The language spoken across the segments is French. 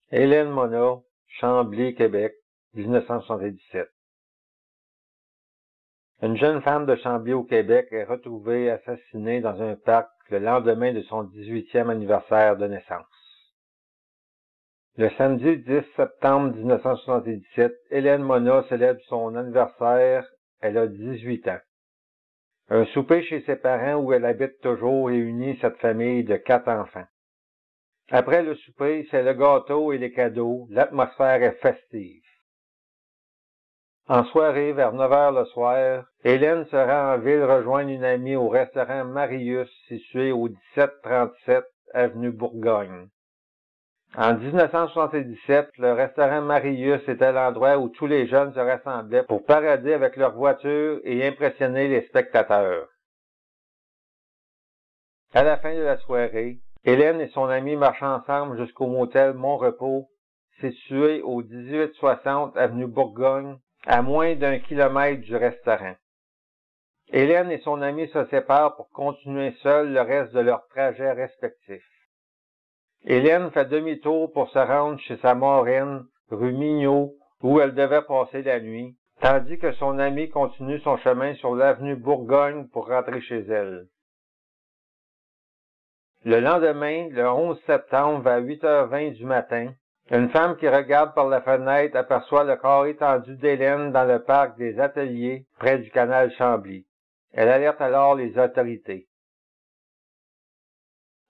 Hélène Mona, Chambly, Québec, 1977. Une jeune femme de Chambly au Québec est retrouvée assassinée dans un parc le lendemain de son 18e anniversaire de naissance. Le samedi 10 septembre 1977, Hélène Mona célèbre son anniversaire. Elle a 18 ans. Un souper chez ses parents où elle habite toujours réunit cette famille de 4 enfants. Après le souper, c'est le gâteau et les cadeaux. L'atmosphère est festive. En soirée, vers 9 heures le soir, Hélène se rend en ville rejoindre une amie au restaurant Marius, situé au 1737 avenue Bourgogne. En 1977, le restaurant Marius était l'endroit où tous les jeunes se rassemblaient pour parader avec leurs voitures et impressionner les spectateurs. À la fin de la soirée, Hélène et son amie marchent ensemble jusqu'au motel Mon-Repos, situé au 1860 avenue Bourgogne, à moins d'1 kilomètre du restaurant. Hélène et son amie se séparent pour continuer seuls le reste de leur trajet respectif. Hélène fait demi-tour pour se rendre chez sa marraine, rue Mignot, où elle devait passer la nuit, tandis que son amie continue son chemin sur l'avenue Bourgogne pour rentrer chez elle. Le lendemain, le 11 septembre, vers 8h20 du matin, une femme qui regarde par la fenêtre aperçoit le corps étendu d'Hélène dans le parc des Ateliers, près du canal Chambly. Elle alerte alors les autorités.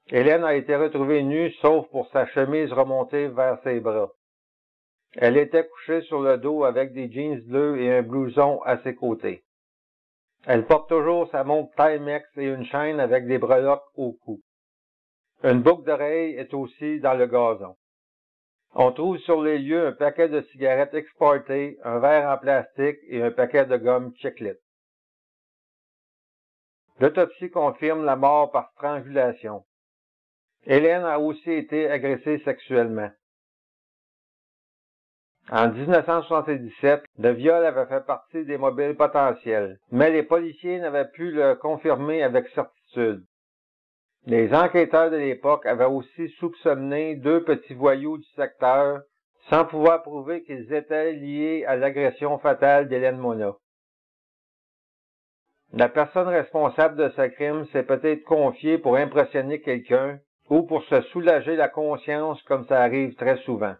Hélène a été retrouvée nue, sauf pour sa chemise remontée vers ses bras. Elle était couchée sur le dos avec des jeans bleus et un blouson à ses côtés. Elle porte toujours sa montre Timex et une chaîne avec des breloques au cou. Une boucle d'oreille est aussi dans le gazon. On trouve sur les lieux un paquet de cigarettes exportées, un verre en plastique et un paquet de gomme Chiclet. L'autopsie confirme la mort par strangulation. Hélène a aussi été agressée sexuellement. En 1977, le viol avait fait partie des mobiles potentiels, mais les policiers n'avaient pu le confirmer avec certitude. Les enquêteurs de l'époque avaient aussi soupçonné 2 petits voyous du secteur, sans pouvoir prouver qu'ils étaient liés à l'agression fatale d'Hélène Mona. La personne responsable de ce crime s'est peut-être confiée pour impressionner quelqu'un ou pour se soulager la conscience comme ça arrive très souvent.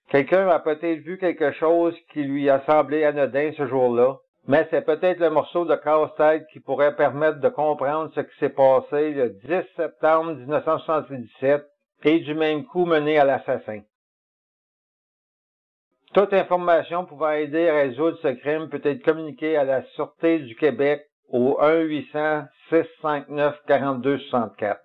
Quelqu'un a peut-être vu quelque chose qui lui a semblé anodin ce jour-là, mais c'est peut-être le morceau de casse-tête qui pourrait permettre de comprendre ce qui s'est passé le 10 septembre 1977 et du même coup mené à l'assassin. Toute information pouvant aider à résoudre ce crime peut être communiquée à la Sûreté du Québec au 1-800-659-4264.